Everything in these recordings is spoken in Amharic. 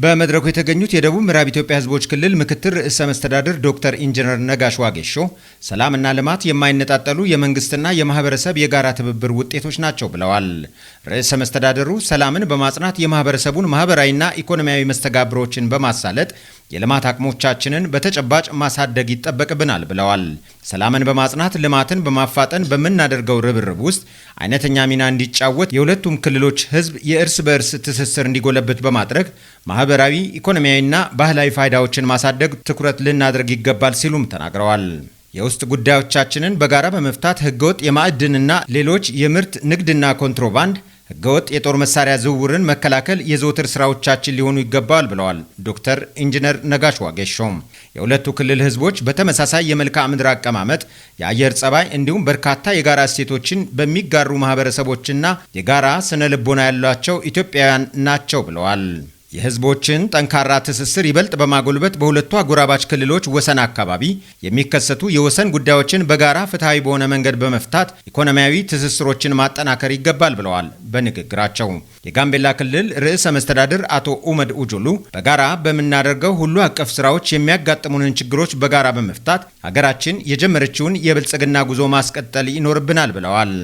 በመድረኩ የተገኙት የደቡብ ምዕራብ ኢትዮጵያ ሕዝቦች ክልል ምክትል ርዕሰ መስተዳድር ዶክተር ኢንጂነር ነጋሽ ዋጌሾ ሰላምና ልማት የማይነጣጠሉ የመንግስትና የማህበረሰብ የጋራ ትብብር ውጤቶች ናቸው ብለዋል። ርዕሰ መስተዳድሩ ሰላምን በማጽናት የማህበረሰቡን ማህበራዊና ኢኮኖሚያዊ መስተጋብሮችን በማሳለጥ የልማት አቅሞቻችንን በተጨባጭ ማሳደግ ይጠበቅብናል ብለዋል። ሰላምን በማጽናት ልማትን በማፋጠን በመናደርገው ርብርብ ውስጥ አይነተኛ ሚና እንዲጫወት የሁለቱም ክልሎች ህዝብ የእርስ በእርስ ትስስር እንዲጎለብት በማድረግ ማህበራዊ፣ ኢኮኖሚያዊና ባህላዊ ፋይዳዎችን ማሳደግ ትኩረት ልናደርግ ይገባል ሲሉም ተናግረዋል። የውስጥ ጉዳዮቻችንን በጋራ በመፍታት ህገወጥ የማዕድንና ሌሎች የምርት ንግድና ኮንትሮባንድ ህገወጥ የጦር መሳሪያ ዝውውርን መከላከል የዘወትር ስራዎቻችን ሊሆኑ ይገባል ብለዋል ዶክተር ኢንጂነር ነጋሽ ዋጌሾም። የሁለቱ ክልል ህዝቦች በተመሳሳይ የመልክዓ ምድር አቀማመጥ፣ የአየር ጸባይ እንዲሁም በርካታ የጋራ እሴቶችን በሚጋሩ ማህበረሰቦችና የጋራ ስነ ልቦና ያሏቸው ኢትዮጵያውያን ናቸው ብለዋል። የህዝቦችን ጠንካራ ትስስር ይበልጥ በማጎልበት በሁለቱ አጎራባች ክልሎች ወሰን አካባቢ የሚከሰቱ የወሰን ጉዳዮችን በጋራ ፍትሃዊ በሆነ መንገድ በመፍታት ኢኮኖሚያዊ ትስስሮችን ማጠናከር ይገባል ብለዋል። በንግግራቸው የጋምቤላ ክልል ርዕሰ መስተዳድር አቶ ኡመድ ኡጁሉ በጋራ በምናደርገው ሁሉ አቀፍ ስራዎች የሚያጋጥሙንን ችግሮች በጋራ በመፍታት ሀገራችን የጀመረችውን የብልጽግና ጉዞ ማስቀጠል ይኖርብናል ብለዋል።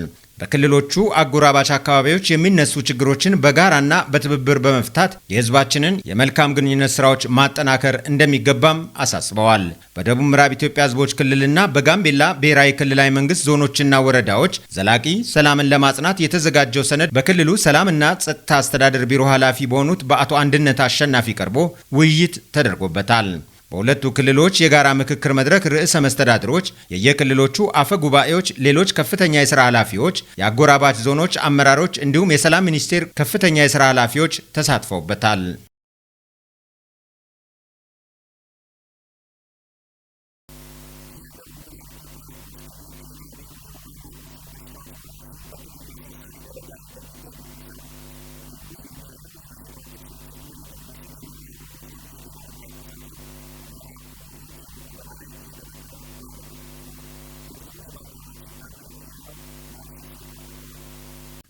በክልሎቹ አጎራባች አካባቢዎች የሚነሱ ችግሮችን በጋራና በትብብር በመፍታት የህዝባችንን የመልካም ግንኙነት ስራዎች ማጠናከር እንደሚገባም አሳስበዋል። በደቡብ ምዕራብ ኢትዮጵያ ህዝቦች ክልልና በጋምቤላ ብሔራዊ ክልላዊ መንግስት ዞኖችና ወረዳዎች ዘላቂ ሰላምን ለማጽናት የተዘጋጀው ሰነድ በክልሉ ሰላምና ጸጥታ አስተዳደር ቢሮ ኃላፊ በሆኑት በአቶ አንድነት አሸናፊ ቀርቦ ውይይት ተደርጎበታል። በሁለቱ ክልሎች የጋራ ምክክር መድረክ ርዕሰ መስተዳድሮች፣ የየክልሎቹ አፈ ጉባኤዎች፣ ሌሎች ከፍተኛ የሥራ ኃላፊዎች፣ የአጎራባች ዞኖች አመራሮች እንዲሁም የሰላም ሚኒስቴር ከፍተኛ የሥራ ኃላፊዎች ተሳትፈውበታል።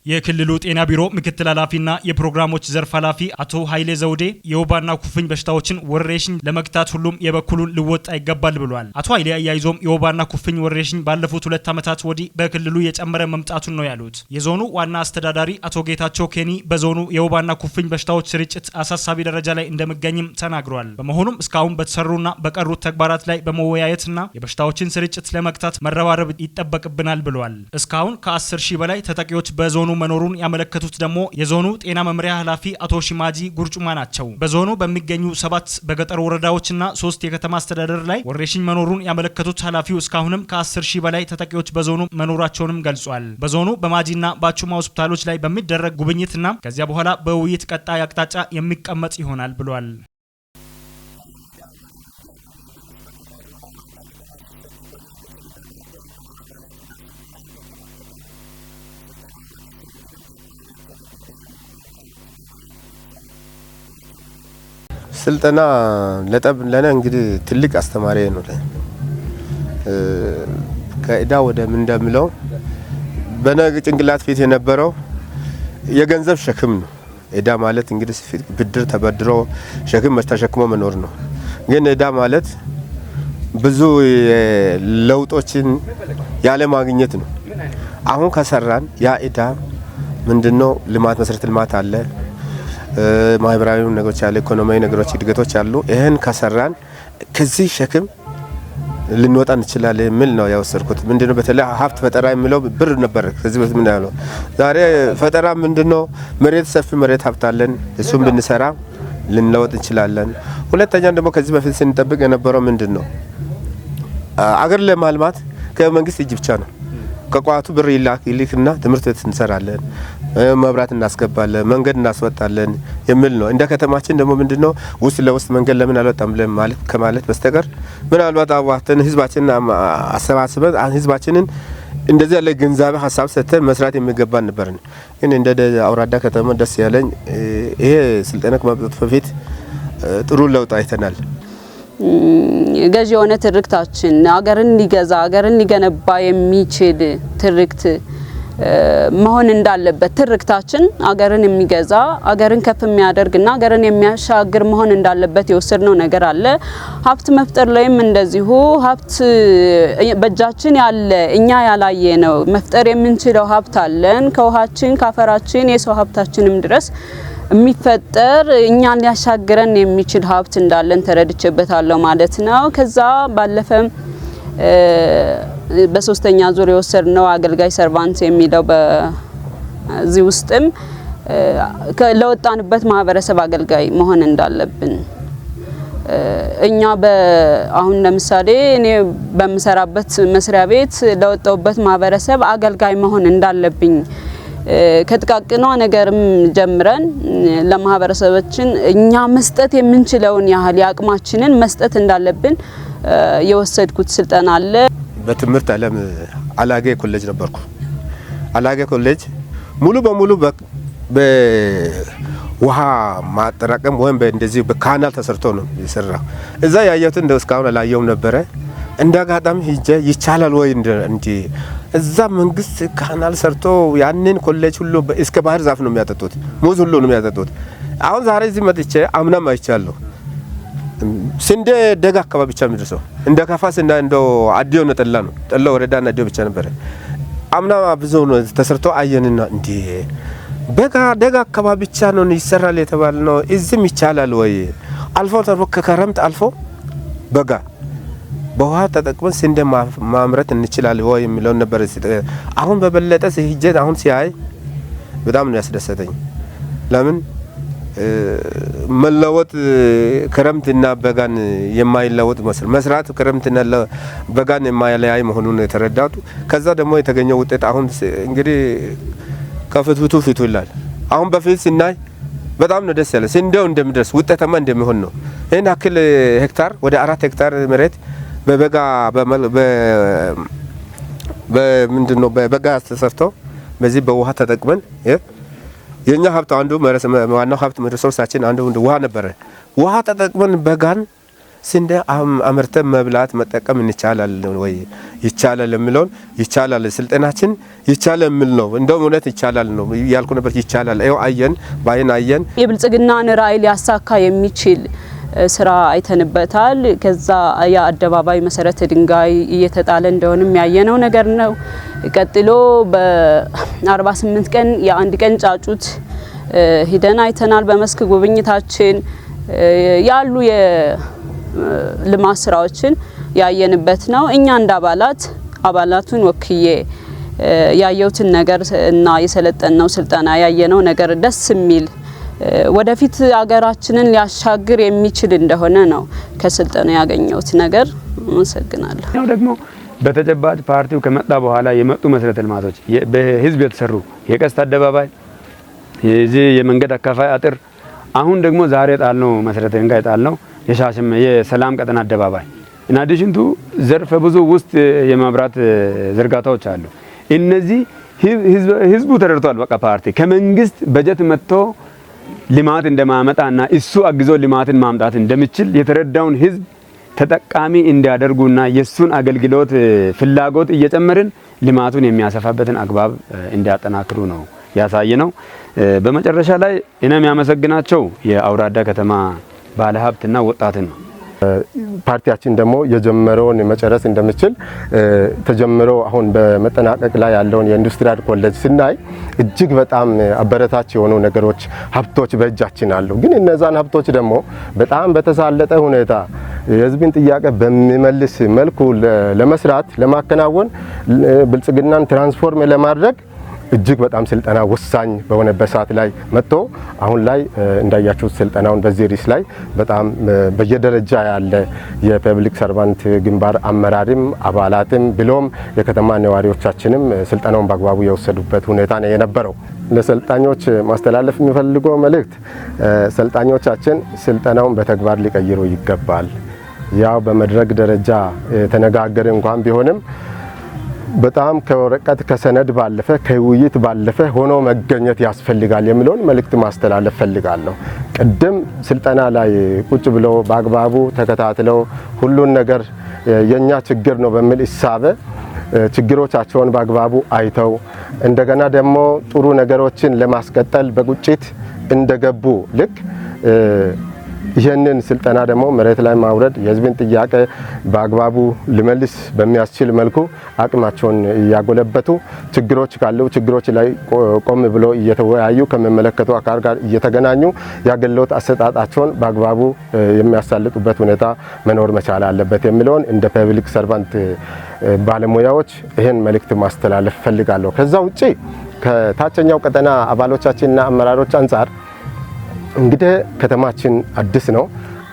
የክልሉ ጤና ቢሮ ምክትል ኃላፊና የፕሮግራሞች ዘርፍ ኃላፊ አቶ ኃይሌ ዘውዴ የወባና ኩፍኝ በሽታዎችን ወረርሽኝ ለመግታት ሁሉም የበኩሉን ሊወጣ ይገባል ብለዋል። አቶ ኃይሌ አያይዞም የወባና ኩፍኝ ወረርሽኝ ባለፉት 2 ዓመታት ወዲህ በክልሉ የጨመረ መምጣቱን ነው ያሉት። የዞኑ ዋና አስተዳዳሪ አቶ ጌታቸው ኬኒ በዞኑ የወባና ኩፍኝ በሽታዎች ስርጭት አሳሳቢ ደረጃ ላይ እንደሚገኝም ተናግሯል። በመሆኑም እስካሁን በተሰሩና በቀሩት ተግባራት ላይ በመወያየትና የበሽታዎችን ስርጭት ለመግታት መረባረብ ይጠበቅብናል ብለዋል። እስካሁን ከ10 ሺህ በላይ ተጠቂዎች በዞኑ መኖሩን ያመለከቱት ደግሞ የዞኑ ጤና መምሪያ ኃላፊ አቶ ሽማጂ ጉርጩማ ናቸው። በዞኑ በሚገኙ 7 በገጠር ወረዳዎችና 3 የከተማ አስተዳደር ላይ ወረርሽኝ መኖሩን ያመለከቱት ኃላፊው እስካሁንም ከ10 ሺህ በላይ ተጠቂዎች በዞኑ መኖራቸውንም ገልጿል። በዞኑ በማጂና ባቹማ ሆስፒታሎች ላይ በሚደረግ ጉብኝትና ከዚያ በኋላ በውይይት ቀጣይ አቅጣጫ የሚቀመጥ ይሆናል ብሏል። ስልጠና ለኔ እንግዲህ ትልቅ አስተማሪ ነው። ከእዳ ወደ ምን እንደምለው በነገ ጭንቅላት ፊት የነበረው የገንዘብ ሸክም ነው። እዳ ማለት እንግዲህ ብድር ተበድሮ ሸክም ተሸክሞ መኖር ነው። ግን እዳ ማለት ብዙ ለውጦችን ያለ ማግኘት ነው። አሁን ከሰራን ያ እዳ ምንድነው? ልማት፣ መሰረተ ልማት አለ፣ ማህበራዊ ነገሮች አለ፣ ኢኮኖሚያዊ ነገሮች እድገቶች አሉ። ይሄን ከሰራን ከዚህ ሸክም ልንወጣ እንችላለን የሚል ነው ያወሰርኩት። ምንድነው በተለይ ሀብት ፈጠራ የሚለው ብር ነበር ከዚህ በፊት ምን ያለው። ዛሬ ፈጠራ ምንድነው? መሬት፣ ሰፊ መሬት ሀብት አለን። እሱም ብንሰራ ልንለወጥ እንችላለን። ሁለተኛ ደግሞ ከዚህ በፊት ስንጠብቅ የነበረው ምንድነው? አገር ለማልማት ከመንግስት እጅ ብቻ ነው። ከቋቱ ብር ይልክና ትምህርት ቤት እንሰራለን፣ መብራት እናስገባለን፣ መንገድ እናስወጣለን የሚል ነው። እንደ ከተማችን ደግሞ ምንድነው ውስጥ ለውስጥ መንገድ ለምን አልወጣም ማለት ከማለት በስተቀር ምናልባት አዋተን ህዝባችንን አሰባስበን ህዝባችንን እንደዚህ ያለ ግንዛቤ ሀሳብ ሰጥተን መስራት የሚገባን ነበር። ግን እንደ አውራዳ ከተማ ደስ ያለኝ ይሄ ስልጠና ከመብጣቱ በፊት ጥሩ ለውጥ አይተናል። ገዢ የሆነ ትርክታችን ሀገርን ሊገዛ ሀገርን ሊገነባ የሚችል ትርክት መሆን እንዳለበት ትርክታችን አገርን የሚገዛ አገርን ከፍ የሚያደርግና አገርን የሚያሻግር መሆን እንዳለበት የወሰድነው ነገር አለ። ሀብት መፍጠር ላይም እንደዚሁ ሀብት በእጃችን ያለ እኛ ያላየ ነው መፍጠር የምንችለው ሀብት አለን። ከውሃችን ካፈራችን የሰው ሀብታችንም ድረስ የሚፈጠር እኛን ሊያሻግረን የሚችል ሀብት እንዳለን ተረድቼበታለሁ ማለት ነው። ከዛ ባለፈም በሶስተኛ ዙር የወሰድነው አገልጋይ ሰርቫንት የሚለው በዚህ ውስጥም ለወጣንበት ማህበረሰብ አገልጋይ መሆን እንዳለብን እኛ አሁን ለምሳሌ እኔ በመሰራበት መስሪያ ቤት ለወጣውበት ማህበረሰብ አገልጋይ መሆን እንዳለብኝ ከጥቃቅኗ ነገርም ጀምረን ለማህበረሰባችን እኛ መስጠት የምንችለውን ያህል ያቅማችንን መስጠት እንዳለብን የወሰድኩት ስልጠና አለ። በትምህርት ዓለም አላጌ ኮሌጅ ነበርኩ። አላጌ ኮሌጅ ሙሉ በሙሉ በውሃ ማጠራቀም ወይም እንደዚህ በካናል ተሰርቶ ነው የሰራው። እዛ ያየሁት እንደው እስካሁን አላየውም ነበረ። እንዳጋጣሚ ሂጄ ይቻላል ወይ እንጂ እዛ መንግስት ካናል ሰርቶ ያንን ኮሌጅ ሁሉ እስከ ባህር ዛፍ ነው የሚያጠጡት፣ ሙዝ ሁሉ ነው የሚያጠጡት። አሁን ዛሬ እዚህ መጥቼ አምናም አይቻለሁ። ስንዴ ደጋ አካባቢ ብቻ የሚደርሰው እንደ ከፋስ እና እንደ አዲዮ ነው ጠላ ወረዳና አዲዮ ብቻ ነበረ። አምና ብዙ ነው ተሰርቶ አየንና እንዴ ደጋ አካባቢ ብቻ ነው ይሰራል የተባለ ነው። እዚህም ይቻላል ወይ አልፎ ተርፎ ከከረምት አልፎ በጋ በውሃ ተጠቅመን ስንዴ ማምረት እንችላለን ወይ የሚለው ነበር። አሁን በበለጠ ሲሄድ አሁን ሲያይ በጣም ነው ያስደሰተኝ። ለምን መለወጥ ክረምትና በጋን የማይለወጥ መስራት ክረምትና በጋን የማይለያይ መሆኑን የተረዳቱ። ከዛ ደግሞ የተገኘው ውጤት አሁን እንግዲህ ከፍትፍቱ ፊቱ ይላል። አሁን በፊት ሲናይ በጣም ነው ደስ ያለ ስንዴው እንደሚደርስ ውጤታማ እንደሚሆን ነው። ይሄን አክል ሄክታር ወደ 4 ሄክታር መሬት በበጋ በምንድነው በበጋ ተሰርቶ በዚህ በውሃ ተጠቅመን የኛ ሀብት አንዱ ዋናው ሀብት ሪሶርሳችን አንዱ ውሃ ነበረ። ውሃ ተጠቅመን በጋን ስንዴ አምርተን መብላት መጠቀም እንችላለን ወይ ይቻላል የሚለውን ይቻላል ስልጠናችን ይቻላል የሚል ነው። እንደውም እውነት ይቻላል ነው ያልኩ ነበር። ይቻላል አይው አየን ባይን አየን የብልጽግናን ራዕይ ሊያሳካ የሚችል ስራ አይተንበታል። ከዛ የአደባባይ መሰረተ ድንጋይ እየተጣለ እንደሆነም ያየነው ነገር ነው። ቀጥሎ በ48 ቀን የአንድ ቀን ጫጩት ሂደን አይተናል። በመስክ ጉብኝታችን ያሉ የልማት ስራዎችን ያየንበት ነው። እኛ እንደ አባላቱን ወክዬ ያየሁትን ነገር እና የሰለጠነው ስልጠና ያየነው ነገር ደስ የሚል ወደፊት አገራችንን ሊያሻግር የሚችል እንደሆነ ነው ከስልጠና ያገኘሁት ነገር። አመሰግናለሁ። ነው ደግሞ በተጨባጭ ፓርቲው ከመጣ በኋላ የመጡ መሰረተ ልማቶች በህዝብ የተሰሩ የቀስት አደባባይ፣ የዚህ የመንገድ አካፋይ አጥር፣ አሁን ደግሞ ዛሬ ጣልነው መሰረተ ድንጋይ ጣልነው የሰላም ቀጠና አደባባይ እና አዲሽንቱ ዘርፈ ብዙ ውስጥ የመብራት ዝርጋታዎች አሉ። እነዚህ ህዝቡ ተረድቷል። በቃ ፓርቲ ከመንግስት በጀት መጥቶ ልማት እንደማመጣና እሱ አግዞ ልማትን ማምጣት እንደሚችል የተረዳውን ህዝብ ተጠቃሚ እንዲያደርጉና የሱን አገልግሎት ፍላጎት እየጨመርን ልማቱን የሚያሰፋበትን አግባብ እንዲያጠናክሩ ነው ያሳየነው። በመጨረሻ ላይ እኔም ያመሰግናቸው የአውራዳ ከተማ ባለሀብትና ወጣትን ነው። ፓርቲያችን ደግሞ የጀመረውን መጨረስ እንደሚችል ተጀምሮ አሁን በመጠናቀቅ ላይ ያለውን የኢንዱስትሪያል ኮሌጅ ስናይ እጅግ በጣም አበረታች የሆኑ ነገሮች ሀብቶች በእጃችን አሉ። ግን እነዛን ሀብቶች ደግሞ በጣም በተሳለጠ ሁኔታ የህዝብን ጥያቄ በሚመልስ መልኩ ለመስራት ለማከናወን ብልጽግናን ትራንስፎርም ለማድረግ እጅግ በጣም ስልጠና ወሳኝ በሆነበት ሰዓት ላይ መጥቶ አሁን ላይ እንዳያችሁት ስልጠናውን በዚህ ሪስ ላይ በጣም በየደረጃ ያለ የፐብሊክ ሰርቫንት ግንባር አመራርም አባላትም ብሎም የከተማ ነዋሪዎቻችንም ስልጠናውን በአግባቡ የወሰዱበት ሁኔታ ነው የነበረው። ለሰልጣኞች ማስተላለፍ የሚፈልገው መልእክት ሰልጣኞቻችን ስልጠናውን በተግባር ሊቀይሩ ይገባል። ያው በመድረክ ደረጃ ተነጋገረ እንኳን ቢሆንም በጣም ከወረቀት ከሰነድ ባለፈ ከውይይት ባለፈ ሆኖ መገኘት ያስፈልጋል የሚለውን መልእክት ማስተላለፍ ፈልጋለሁ። ቅድም ስልጠና ላይ ቁጭ ብለው በአግባቡ ተከታትለው ሁሉን ነገር የኛ ችግር ነው በሚል ኢሳበ ችግሮቻቸውን በአግባቡ አይተው እንደገና ደግሞ ጥሩ ነገሮችን ለማስቀጠል በቁጭት እንደገቡ ልክ ይሄንን ስልጠና ደግሞ መሬት ላይ ማውረድ የህዝብን ጥያቄ በአግባቡ ሊመልስ በሚያስችል መልኩ አቅማቸውን ያጎለበቱ ችግሮች ካሉ ችግሮች ላይ ቆም ብሎ እየተወያዩ ከመመለከቱ አካል ጋር እየተገናኙ ያገለውት አሰጣጣቸውን በአግባቡ የሚያሳልጡበት ሁኔታ መኖር መቻል አለበት የሚለውን እንደ ፐብሊክ ሰርቫንት ባለሙያዎች ይሄን መልእክት ማስተላለፍ ፈልጋለሁ። ከዛ ውጪ ከታችኛው ቀጠና አባሎቻችንና አመራሮች አንፃር እንግዲህ ከተማችን አዲስ ነው።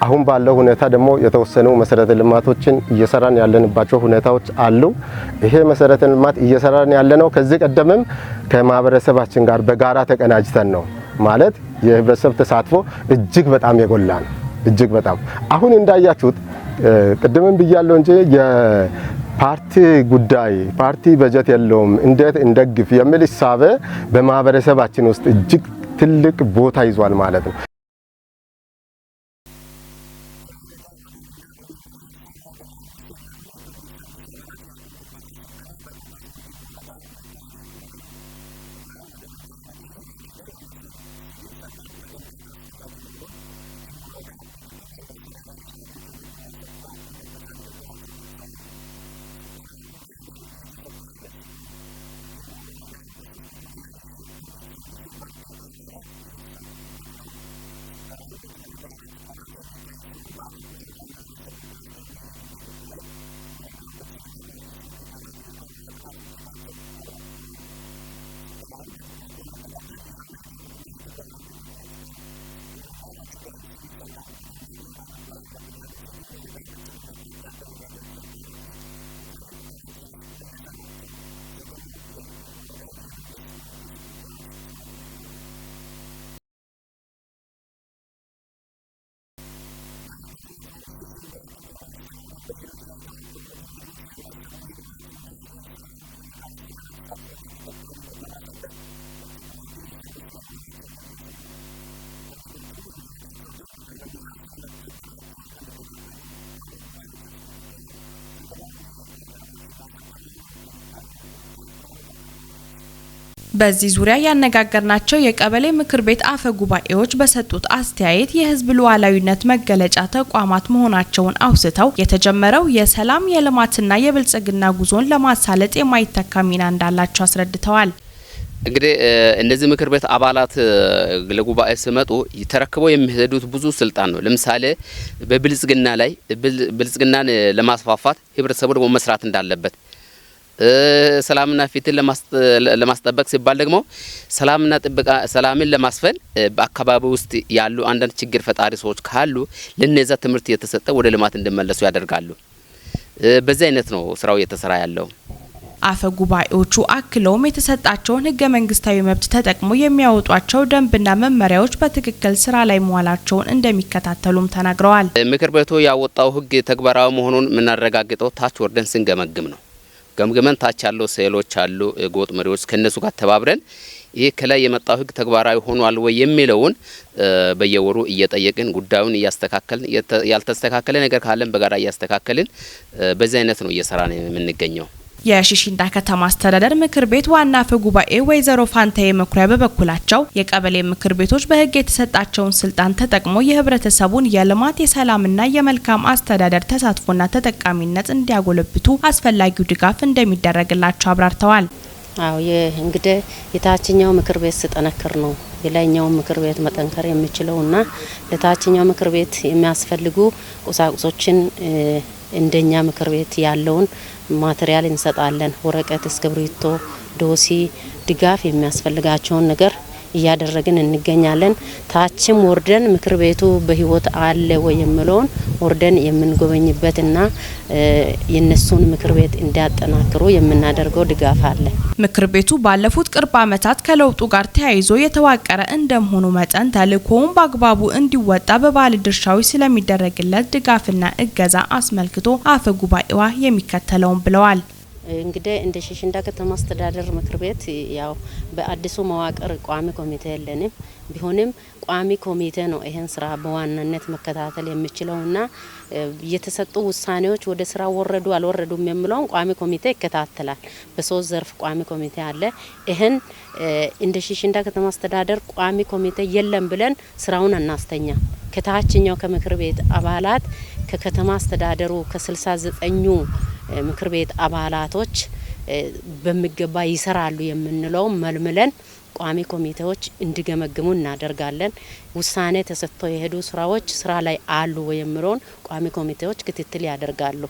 አሁን ባለው ሁኔታ ደግሞ የተወሰኑ መሰረተ ልማቶችን እየሰራን ያለንባቸው ሁኔታዎች አሉ። ይሄ መሰረተ ልማት እየሰራን ያለነው ከዚህ ቀደምም ከማህበረሰባችን ጋር በጋራ ተቀናጅተን ነው ማለት የህብረተሰብ ተሳትፎ እጅግ በጣም የጎላ ነው። እጅግ በጣም አሁን እንዳያችሁት ቅድምም ብያለሁ እንጂ የፓርቲ ጉዳይ ፓርቲ በጀት የለውም እንዴት እንደግፍ የሚል ሐሳብ በማህበረሰባችን ውስጥ እጅግ ትልቅ ቦታ ይዟል ማለት ነው። በዚህ ዙሪያ ያነጋገርናቸው የቀበሌ ምክር ቤት አፈ ጉባኤዎች በሰጡት አስተያየት የህዝብ ሉዓላዊነት መገለጫ ተቋማት መሆናቸውን አውስተው የተጀመረው የሰላም የልማትና የብልጽግና ጉዞን ለማሳለጥ የማይተካ ሚና እንዳላቸው አስረድተዋል። እንግዲህ እነዚህ ምክር ቤት አባላት ለጉባኤ ሲመጡ ተረክበው የሚሄዱት ብዙ ስልጣን ነው። ለምሳሌ በብልጽግና ላይ ብልጽግናን ለማስፋፋት ህብረተሰቡ ደግሞ መስራት እንዳለበት ሰላምና ፍትህን ለማስጠበቅ ሲባል ደግሞ ሰላምና ጥበቃ ሰላምን ለማስፈን በአካባቢው ውስጥ ያሉ አንዳንድ ችግር ፈጣሪ ሰዎች ካሉ ለነዛ ትምህርት የተሰጠ ወደ ልማት እንዲመለሱ ያደርጋሉ። በዚህ አይነት ነው ስራው እየተሰራ ያለው። አፈ ጉባኤዎቹ አክለውም የተሰጣቸውን ህገ መንግስታዊ መብት ተጠቅሞ የሚያወጧቸው ደንብና መመሪያዎች በትክክል ስራ ላይ መዋላቸውን እንደሚከታተሉም ተናግረዋል። ምክር ቤቱ ያወጣው ህግ ተግባራዊ መሆኑን የምናረጋግጠው ታች ወርደን ስንገመግም ነው። ገምገመን ታች ያለው ሴሎች አሉ ጎጥ መሪዎች ከነሱ ጋር ተባብረን ይሄ ከላይ የመጣው ህግ ተግባራዊ ሆኗል ወይ የሚለውን በየወሩ እየጠየቅን ጉዳዩን እያስተካከልን ያልተስተካከለ ነገር ካለን በጋራ እያስተካከልን በዚህ አይነት ነው እየሰራን የምንገኘው። የሺሺንዳ ከተማ አስተዳደር ምክር ቤት ዋና አፈ ጉባኤ ወይዘሮ ፋንታዬ መኩሪያ በበኩላቸው የቀበሌ ምክር ቤቶች በህግ የተሰጣቸውን ስልጣን ተጠቅሞ የህብረተሰቡን የልማት የሰላምና የመልካም አስተዳደር ተሳትፎና ተጠቃሚነት እንዲያጎለብቱ አስፈላጊው ድጋፍ እንደሚደረግላቸው አብራርተዋል። አዎ እንግዲህ የታችኛው ምክር ቤት ሲጠነክር ነው የላይኛው ምክር ቤት መጠንከር የሚችለውና ለታችኛው ምክር ቤት የሚያስፈልጉ ቁሳቁሶችን እንደኛ ምክር ቤት ያለውን ማቴሪያል እንሰጣለን። ወረቀት፣ እስክሪብቶ፣ ዶሲ ድጋፍ የሚያስፈልጋቸውን ነገር እያደረግን እንገኛለን። ታችም ወርደን ምክር ቤቱ በህይወት አለ ወይ የሚለውን ወርደን የምንጎበኝበትና የነሱን ምክር ቤት እንዲያጠናክሩ የምናደርገው ድጋፍ አለ። ምክር ቤቱ ባለፉት ቅርብ ዓመታት ከለውጡ ጋር ተያይዞ የተዋቀረ እንደመሆኑ መጠን ተልእኮውን በአግባቡ እንዲወጣ በባለ ድርሻዎች ስለሚደረግለት ድጋፍና እገዛ አስመልክቶ አፈ ጉባኤዋ የሚከተለውን ብለዋል። እንግዲህ እንደ ሺሺንዳ ከተማ አስተዳደር ምክር ቤት ያው በአዲሱ መዋቅር ቋሚ ኮሚቴ የለንም። ቢሆንም ቋሚ ኮሚቴ ነው ይሄን ስራ በዋናነት መከታተል የሚችለውና የተሰጡ ውሳኔዎች ወደ ስራ ወረዱ አልወረዱም የሚለውን ቋሚ ኮሚቴ ይከታተላል። በሶስት ዘርፍ ቋሚ ኮሚቴ አለ። ይሄን እንደ ሺሽንዳ ከተማ አስተዳደር ቋሚ ኮሚቴ የለም ብለን ስራውን አናስተኛ። ከታችኛው ከምክር ቤት አባላት ከከተማ አስተዳደሩ ከ69ኙ ምክር ቤት አባላቶች በሚገባ ይሰራሉ የምንለው መልምለን ቋሚ ኮሚቴዎች እንዲገመግሙ እናደርጋለን። ውሳኔ ተሰጥቶ የሄዱ ስራዎች ስራ ላይ አሉ ወይ የሚለውን ቋሚ ኮሚቴዎች ክትትል ያደርጋሉ።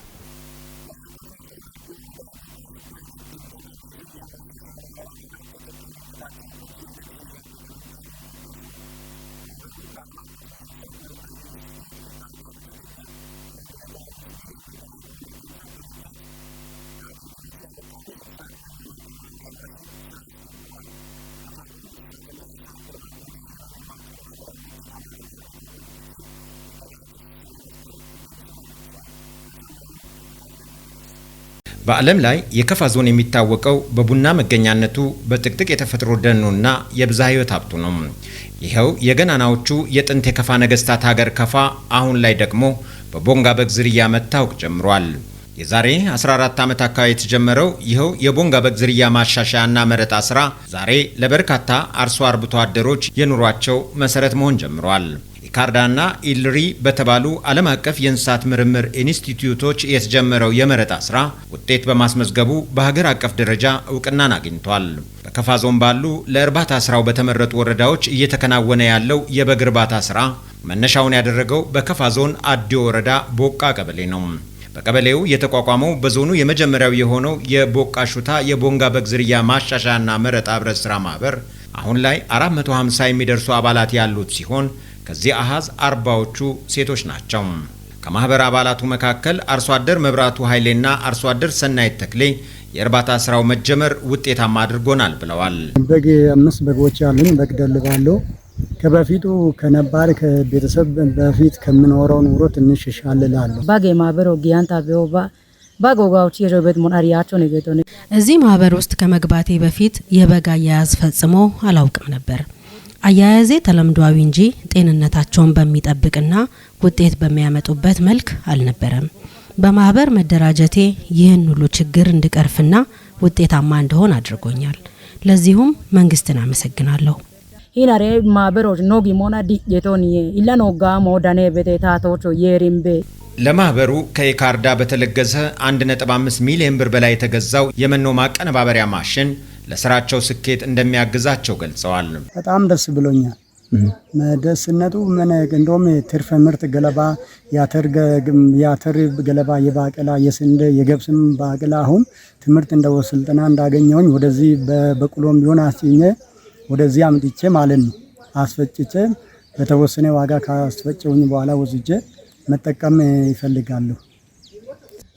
በዓለም ላይ የከፋ ዞን የሚታወቀው በቡና መገኛነቱ በጥቅጥቅ የተፈጥሮ ደኑና የብዝሃ ሕይወት ሀብቱ ነው። ይኸው የገናናዎቹ የጥንት የከፋ ነገስታት ሀገር ከፋ አሁን ላይ ደግሞ በቦንጋ በግ ዝርያ መታወቅ ጀምሯል። የዛሬ 14 ዓመት አካባቢ የተጀመረው ይኸው የቦንጋ በግ ዝርያ ማሻሻያና መረጣ ስራ ዛሬ ለበርካታ አርሶ አርብቶ አደሮች የኑሯቸው መሰረት መሆን ጀምሯል። ኢካርዳና ኢልሪ በተባሉ ዓለም አቀፍ የእንስሳት ምርምር ኢንስቲትዩቶች የተጀመረው የመረጣ ስራ ውጤት በማስመዝገቡ በሀገር አቀፍ ደረጃ እውቅናን አግኝቷል። በከፋ ዞን ባሉ ለእርባታ ስራው በተመረጡ ወረዳዎች እየተከናወነ ያለው የበግ እርባታ ስራ መነሻውን ያደረገው በከፋ ዞን አዲዮ ወረዳ ቦቃ ቀበሌ ነው። በቀበሌው የተቋቋመው በዞኑ የመጀመሪያው የሆነው የቦቃ ሹታ የቦንጋ በግ ዝርያ ማሻሻያና መረጣ ህብረት ስራ ማህበር አሁን ላይ 450 የሚደርሱ አባላት ያሉት ሲሆን ከዚህ አሃዝ 40ዎቹ ሴቶች ናቸው። ከማህበር አባላቱ መካከል አርሶ አደር መብራቱ ኃይሌና አርሶ አደር ሰናይት ተክሌ የእርባታ ስራው መጀመር ውጤታማ አድርጎናል ብለዋል። በግ 5 በጎች አሉኝ። በግ ደልባለሁ። ከበፊቱ ከነባር ከቤተሰብ በፊት ከምኖረው ኑሮ ትንሽ ይሻላል። ባጌ ማህበር ኦጊያንታ ቢዮባ ባጎጋዎች የሮበት ሞናሪያቸው ነገቶነ እዚህ ማህበር ውስጥ ከመግባቴ በፊት የበግ አያያዝ ፈጽሞ አላውቅም ነበር። አያያዜ ተለምዷዊ እንጂ ጤንነታቸውን በሚጠብቅና ውጤት በሚያመጡበት መልክ አልነበረም። በማህበር መደራጀቴ ይህን ሁሉ ችግር እንድቀርፍና ውጤታማ እንደሆን አድርጎኛል። ለዚሁም መንግስትን አመሰግናለሁ። ሂናሬ ማህበሮች ኖጊ ሞና ዲጄቶኒ ኢላኖጋ ሞዳኔ በቴታቶቾ የሪምቤ ለማህበሩ ከኢካርዳ በተለገሰ 1.5 ሚሊዮን ብር በላይ የተገዛው የመኖ ማቀነባበሪያ ማሽን ለስራቸው ስኬት እንደሚያግዛቸው ገልጸዋል። በጣም ደስ ብሎኛል። ደስነቱ ምን እንደውም ትርፍ ምርት ገለባ ያተር ገለባ የባቀላ የስንዴ የገብስም ባቀላ አሁን ትምህርት እንደወስልጥና እንዳገኘውኝ ወደዚህ በበቁሎም ቢሆን አስጭኜ ወደዚህ አምጥቼ ማለት ነው አስፈጭቼ በተወሰነ ዋጋ ካስፈጨውኝ በኋላ ወስጄ መጠቀም ይፈልጋሉ።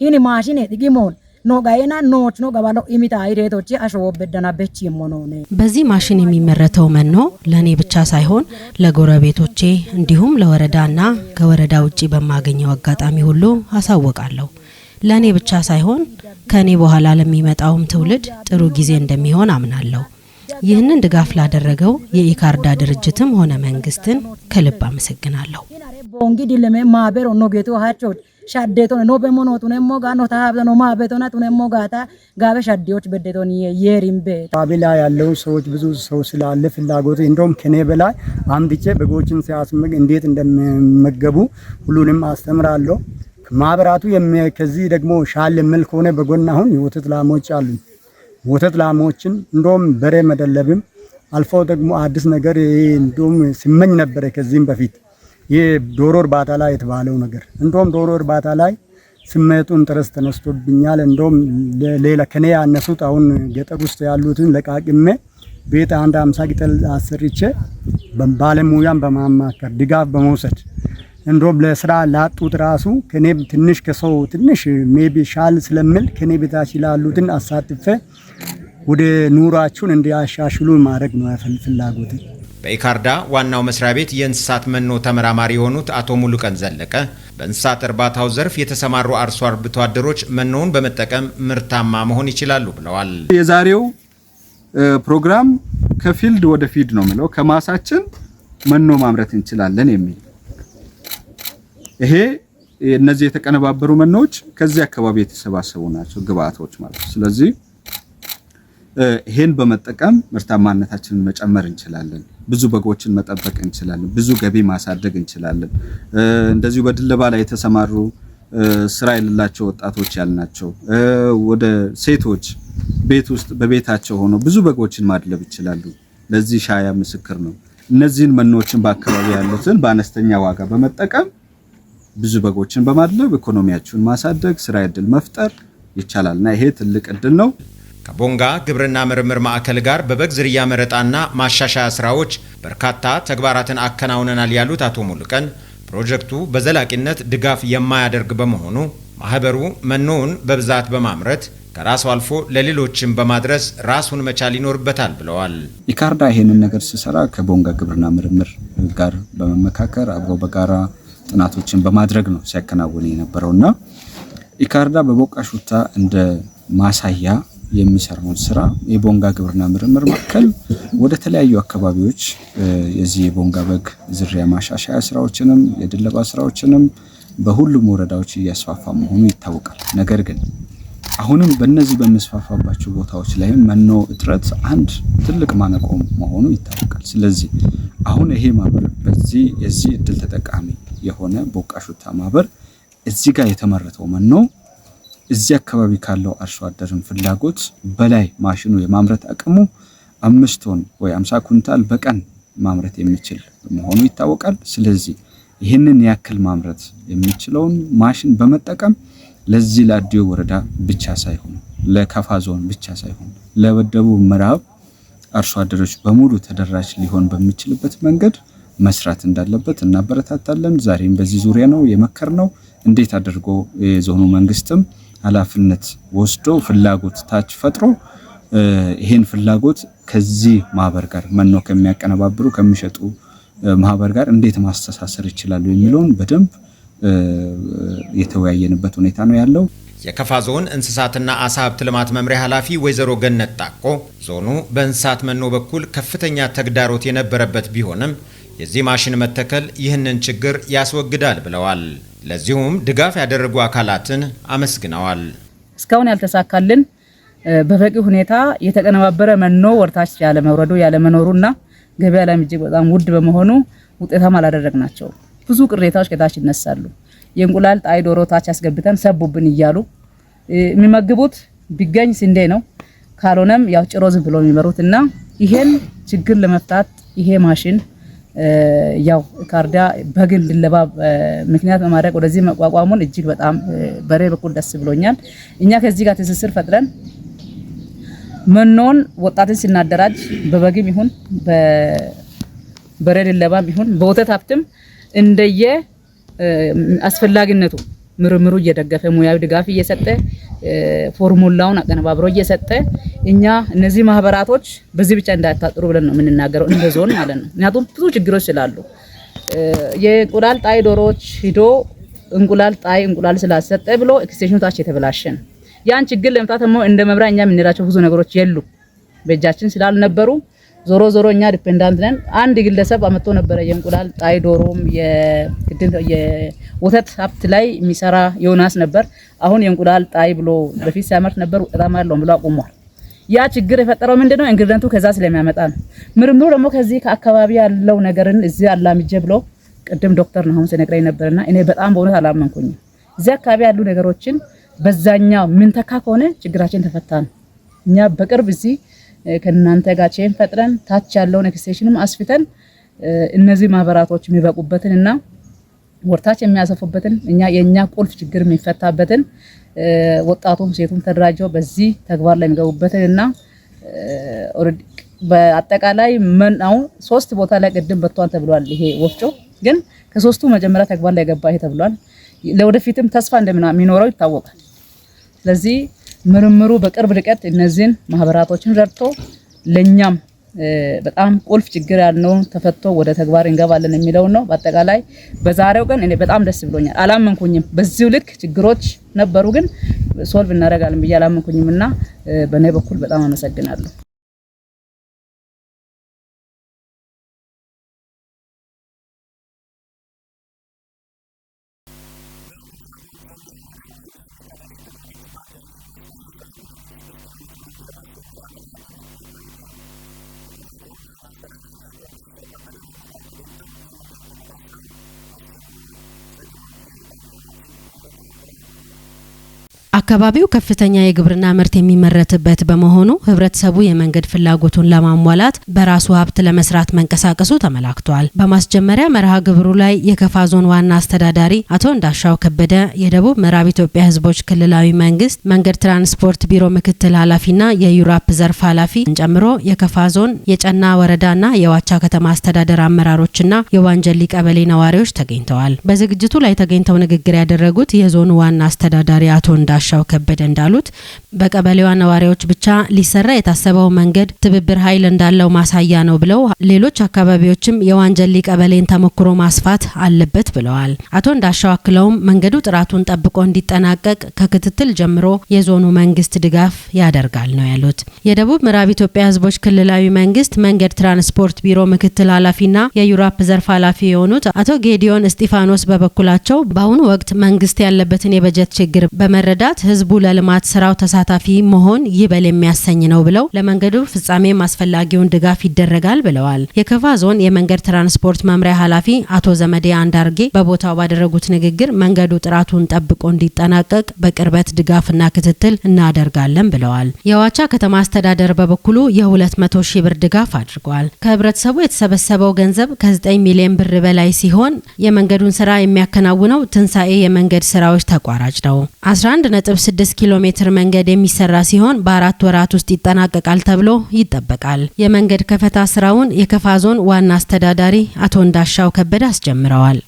ይህን ማሽን ጥቂሞን ኖጋይና ኖች ነው ገባለው ኢሚታ አይሬቶች አሽወበደና በች የሞኖኔ በዚህ ማሽን የሚመረተው መኖ ለኔ ብቻ ሳይሆን ለጎረቤቶቼ እንዲሁም ለወረዳና ከወረዳ ውጪ በማገኘው አጋጣሚ ሁሉ አሳውቃለሁ። ለኔ ብቻ ሳይሆን ከኔ በኋላ ለሚመጣውም ትውልድ ጥሩ ጊዜ እንደሚሆን አምናለሁ። ይህንን ድጋፍ ላደረገው የኢካርዳ ድርጅትም ሆነ መንግስትን ከልብ አመሰግናለሁ። ቦንጊ ዲለሜ ማህበር ኖጌቶ ሃቾ ሻዴቶን ኖ በሞኖቱ ነሞ ጋኖ ታሃብ ነው ማህበቶና ቱነሞ ጋታ ጋበ ሻዴዎች በደቶን የሪምቤ ባቢላ ያለው ሰዎች ብዙ ሰው ስላለ ፍላጎት እንደውም ከኔ በላይ አምጥቼ በጎችን ሲያስመግ እንዴት እንደሚመገቡ ሁሉንም አስተምራለሁ። ማህበራቱ ከዚህ ደግሞ ሻል ምል ከሆነ በጎን አሁን የወተት ላሞች አሉ። ወተት ላሞችን እንደውም በሬ መደለብም አልፎ ደግሞ አዲስ ነገር እንደውም ሲመኝ ነበር ከዚህም በፊት የዶሮ እርባታ ላይ የተባለው ነገር እንደውም ዶሮ እርባታ ላይ ስሜቱን ጥረስ ተነስቶብኛል። እንደውም ሌላ ከኔ ያነሱት አሁን ገጠር ውስጥ ያሉትን ለቃቅሜ ቤት 50 ቅጠል አሰርቼ ባለሙያን በማማከር ድጋፍ በመውሰድ እንደውም ለስራ ላጡት ራሱ ከኔ ትንሽ ከሰው ትንሽ ሜቢ ሻል ስለምል ከኔ ቤታች ያሉትን አሳትፈ ወደ ኑራቸውን እንዲያሻሽሉ ማድረግ ነው ፍላጎቴ። በኢካርዳ ዋናው መስሪያ ቤት የእንስሳት መኖ ተመራማሪ የሆኑት አቶ ሙሉቀን ዘለቀ በእንስሳት እርባታው ዘርፍ የተሰማሩ አርሶ አርብቶ አደሮች መኖውን በመጠቀም ምርታማ መሆን ይችላሉ ብለዋል። የዛሬው ፕሮግራም ከፊልድ ወደ ፊድ ነው ማለት ከማሳችን መኖ ማምረት እንችላለን የሚል ይሄ እነዚህ የተቀነባበሩ መኖች ከዚህ አካባቢ የተሰባሰቡ ናቸው ግብአቶች ማለት ነው። ስለዚህ ይሄን በመጠቀም ምርታማነታችንን መጨመር እንችላለን። ብዙ በጎችን መጠበቅ እንችላለን። ብዙ ገቢ ማሳደግ እንችላለን። እንደዚሁ በድለባ ላይ የተሰማሩ ስራ የሌላቸው ወጣቶች ያልናቸው ወደ ሴቶች ቤት ውስጥ በቤታቸው ሆነው ብዙ በጎችን ማድለብ ይችላሉ። ለዚህ ሻያ ምስክር ነው። እነዚህን መኖችን በአካባቢ ያሉትን በአነስተኛ ዋጋ በመጠቀም ብዙ በጎችን በማድለብ ኢኮኖሚያቸውን ማሳደግ፣ ስራ ዕድል መፍጠር ይቻላልና ይሄ ትልቅ ዕድል ነው። ከቦንጋ ግብርና ምርምር ማዕከል ጋር በበግ ዝርያ መረጣና ማሻሻያ ስራዎች በርካታ ተግባራትን አከናውነናል ያሉት አቶ ሙሉቀን ፕሮጀክቱ በዘላቂነት ድጋፍ የማያደርግ በመሆኑ ማህበሩ መኖውን በብዛት በማምረት ከራሱ አልፎ ለሌሎችም በማድረስ ራሱን መቻል ይኖርበታል ብለዋል። ኢካርዳ ይሄንን ነገር ሲሰራ ከቦንጋ ግብርና ምርምር ጋር በመመካከር አብሮ በጋራ ጥናቶችን በማድረግ ነው ሲያከናውን የነበረውና ኢካርዳ በቦቃሹታ እንደ ማሳያ የሚሰራውን ስራ የቦንጋ ግብርና ምርምር ማዕከል ወደ ተለያዩ አካባቢዎች የዚህ የቦንጋ በግ ዝርያ ማሻሻያ ስራዎችንም የድለባ ስራዎችንም በሁሉም ወረዳዎች እያስፋፋ መሆኑ ይታወቃል። ነገር ግን አሁንም በእነዚህ በመስፋፋባቸው ቦታዎች ላይ መኖ እጥረት አንድ ትልቅ ማነቆ መሆኑ ይታወቃል። ስለዚህ አሁን ይሄ ማህበር በዚህ የዚህ እድል ተጠቃሚ የሆነ ቦቃሹታ ማህበር እዚህ ጋር የተመረተው መኖ እዚህ አካባቢ ካለው አርሶ አደርን ፍላጎት በላይ ማሽኑ የማምረት አቅሙ 5 ቶን ወይ 50 ኩንታል በቀን ማምረት የሚችል መሆኑ ይታወቃል። ስለዚህ ይህንን ያክል ማምረት የሚችለውን ማሽን በመጠቀም ለዚህ ለአዲዮ ወረዳ ብቻ ሳይሆን ለከፋ ዞን ብቻ ሳይሆን ለደቡብ ምዕራብ አርሶ አደሮች በሙሉ ተደራሽ ሊሆን በሚችልበት መንገድ መስራት እንዳለበት እናበረታታለን። ዛሬም በዚህ ዙሪያ ነው የመከርነው። እንዴት አድርጎ የዞኑ መንግስትም ኃላፊነት ወስዶ ፍላጎት ታች ፈጥሮ ይሄን ፍላጎት ከዚህ ማህበር ጋር መኖ ከሚያቀነባብሩ ከሚሸጡ ማህበር ጋር እንዴት ማስተሳሰር ይችላሉ የሚለውን በደንብ የተወያየንበት ሁኔታ ነው ያለው። የከፋ ዞን እንስሳትና አሳ ሀብት ልማት መምሪያ ኃላፊ ወይዘሮ ገነት ጣቆ ዞኑ በእንስሳት መኖ በኩል ከፍተኛ ተግዳሮት የነበረበት ቢሆንም የዚህ ማሽን መተከል ይህንን ችግር ያስወግዳል ብለዋል። ለዚሁም ድጋፍ ያደረጉ አካላትን አመስግነዋል። እስካሁን ያልተሳካልን በበቂ ሁኔታ የተቀነባበረ መኖ ወርታች ያለ መውረዱ ያለ መኖሩና ገበያ ላይ እጅግ በጣም ውድ በመሆኑ ውጤታማ አላደረግናቸው። ብዙ ቅሬታዎች ከታች ይነሳሉ። የእንቁላል ጣይ ዶሮ ታች ያስገብተን ሰቡብን እያሉ የሚመግቡት ቢገኝ ስንዴ ነው፣ ካልሆነም ያው ጭሮ ዝም ብሎ የሚመሩትና ይሄን ችግር ለመፍታት ይሄ ማሽን ያው ኢካርዳ በግል ድለባ ምክንያት በማድረግ ወደዚህ መቋቋሙን እጅግ በጣም በሬ በኩል ደስ ብሎኛል። እኛ ከዚህ ጋር ትስስር ፈጥረን መኖን ወጣትን ሲናደራጅ በበግም ይሁን በበሬ ድለባም ይሁን በወተት ሀብትም እንደየ አስፈላጊነቱ ምርምሩ እየደገፈ ሙያዊ ድጋፍ እየሰጠ ፎርሙላውን አቀነባብሮ እየሰጠ እኛ እነዚህ ማህበራቶች በዚህ ብቻ እንዳታጥሩ ብለን ነው የምንናገረው እንደ ዞን ማለት ነው። ምክንያቱም ብዙ ችግሮች ስላሉ የእንቁላል ጣይ ዶሮዎች ሂዶ እንቁላል ስላሰጠ ብሎ ኤክስቴንሽኑ ታች የተበላሸ ነው። ያን ችግር ለመፍታት ደግሞ እንደ መብራ እኛ የምንላቸው ብዙ ነገሮች የሉ በእጃችን ስላልነበሩ ዞሮ እኛ ዲፔንዳንት ነን። አንድ ግለሰብ አመጣው ነበር የእንቁላል ጣይ ዶሮም የወተት ሀብት ላይ የሚሰራ ዮናስ ነበር። አሁን የእንቁላል ጣይ ብሎ በፊት ሲያመርት ነበር ውጤታማ ያለው ብሎ አቆሟል። ያ ችግር የፈጠረው ምንድነው? ኢንግሪዲየንቱ ከዛ ስለሚያመጣ ነው። ምርምሩ ደግሞ ከዚህ ከአካባቢ ያለው ነገርን እዚህ አላምጄ ብሎ ቅድም ዶክተር ነው አሁን ሲነግረኝ ነበርና እኔ በጣም በእውነት አላመንኩኝ። እዚህ አካባቢ ያሉ ነገሮችን በዛኛው ምን ተካ ከሆነ ችግራችን ተፈታ ነው። እኛ በቅርብ እዚህ ከናንተ ጋር ቼን ፈጥረን ታች ያለውን ኤክስቴንሽንም አስፍተን እነዚህ ማህበራቶች የሚበቁበትንና ወርታች የሚያሰፉበትን የኛ ቁልፍ ችግር የሚፈታበትን ወጣቱም ሴቱም ተደራጀው በዚህ ተግባር ላይ የሚገቡበትንና በአጠቃላይ አሁን 3 ቦታ ላይ ቅድም በቷን ተብሏል። ይሄ ወፍጮ ግን ከ3ቱ መጀመሪያ ተግባር ላይ ገባ ይሄ ተብሏል። ለወደፊትም ተስፋ እንደሚኖረው ይታወቃል። ስለዚህ ምርምሩ በቅርብ ርቀት እነዚህን ማህበራቶችን ረድቶ ለኛም በጣም ቁልፍ ችግር ያለው ተፈቶ ወደ ተግባር እንገባለን የሚለው ነው። በአጠቃላይ በዛሬው ቀን እኔ በጣም ደስ ብሎኛል። አላመንኩኝም። በዚሁ ልክ ችግሮች ነበሩ፣ ግን ሶልቭ እናደርጋለን ብዬ አላመንኩኝምና በእኔ በኩል በጣም አመሰግናለሁ። አካባቢው ከፍተኛ የግብርና ምርት የሚመረትበት በመሆኑ ህብረተሰቡ የመንገድ ፍላጎቱን ለማሟላት በራሱ ሀብት ለመስራት መንቀሳቀሱ ተመላክቷል። በማስጀመሪያ መርሃ ግብሩ ላይ የከፋ ዞን ዋና አስተዳዳሪ አቶ እንዳሻው ከበደ፣ የደቡብ ምዕራብ ኢትዮጵያ ህዝቦች ክልላዊ መንግስት መንገድ ትራንስፖርት ቢሮ ምክትል ኃላፊና የዩራፕ ዘርፍ ኃላፊ ጨምሮ የከፋ ዞን የጨና ወረዳና የዋቻ ከተማ አስተዳደር አመራሮችና የዋንጀሊ ቀበሌ ነዋሪዎች ተገኝተዋል። በዝግጅቱ ላይ ተገኝተው ንግግር ያደረጉት የዞኑ ዋና አስተዳዳሪ አቶ እንዳሻው ከበደ እንዳሉት በቀበሌዋ ነዋሪዎች ብቻ ሊሰራ የታሰበው መንገድ ትብብር ኃይል እንዳለው ማሳያ ነው ብለው ሌሎች አካባቢዎችም የዋንጀሊ ቀበሌን ተሞክሮ ማስፋት አለበት ብለዋል። አቶ እንዳሻው አክለውም መንገዱ ጥራቱን ጠብቆ እንዲጠናቀቅ ከክትትል ጀምሮ የዞኑ መንግስት ድጋፍ ያደርጋል ነው ያሉት። የደቡብ ምዕራብ ኢትዮጵያ ህዝቦች ክልላዊ መንግስት መንገድ ትራንስፖርት ቢሮ ምክትል ኃላፊና የዩራፕ ዘርፍ ኃላፊ የሆኑት አቶ ጌዲዮን እስጢፋኖስ በበኩላቸው በአሁኑ ወቅት መንግስት ያለበትን የበጀት ችግር በመረዳት ህዝቡ ለልማት ስራው ተሳታፊ መሆን ይበል የሚያሰኝ ነው ብለው ለመንገዱ ፍጻሜ አስፈላጊውን ድጋፍ ይደረጋል ብለዋል። የከፋ ዞን የመንገድ ትራንስፖርት መምሪያ ኃላፊ አቶ ዘመዴ አንዳርጌ በቦታው ባደረጉት ንግግር መንገዱ ጥራቱን ጠብቆ እንዲጠናቀቅ በቅርበት ድጋፍና ክትትል እናደርጋለን ብለዋል። የዋቻ ከተማ አስተዳደር በበኩሉ የ200 ሺህ ብር ድጋፍ አድርጓል። ከህብረተሰቡ የተሰበሰበው ገንዘብ ከ9 ሚሊዮን ብር በላይ ሲሆን የመንገዱን ስራ የሚያከናውነው ትንሳኤ የመንገድ ስራዎች ተቋራጭ ነው። 11.6 ኪሎ ሜትር መንገድ የሚሰራ ሲሆን በ4 ወራት ውስጥ ይጠናቀቃል ተብሎ ይጠበቃል። የመንገድ ከፈታ ስራውን የከፋ ዞን ዋና አስተዳዳሪ አቶ እንዳሻው ከበደ አስጀምረዋል።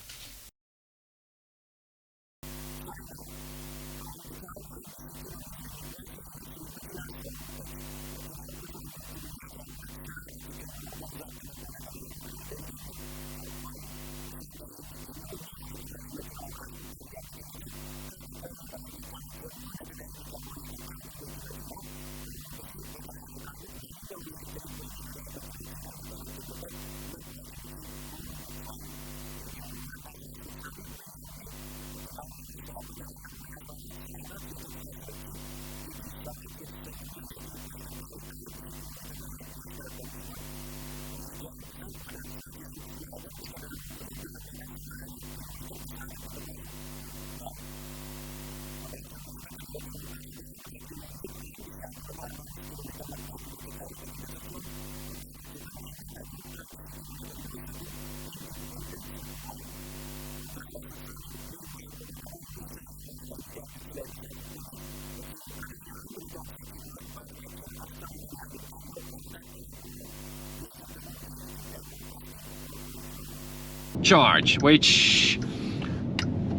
Charge, which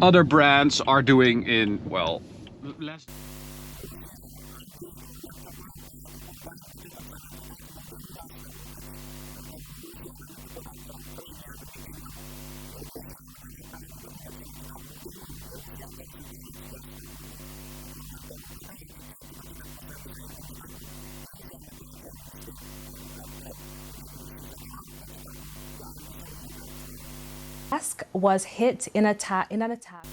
other brands are doing in, well, less. Was hit in an attack.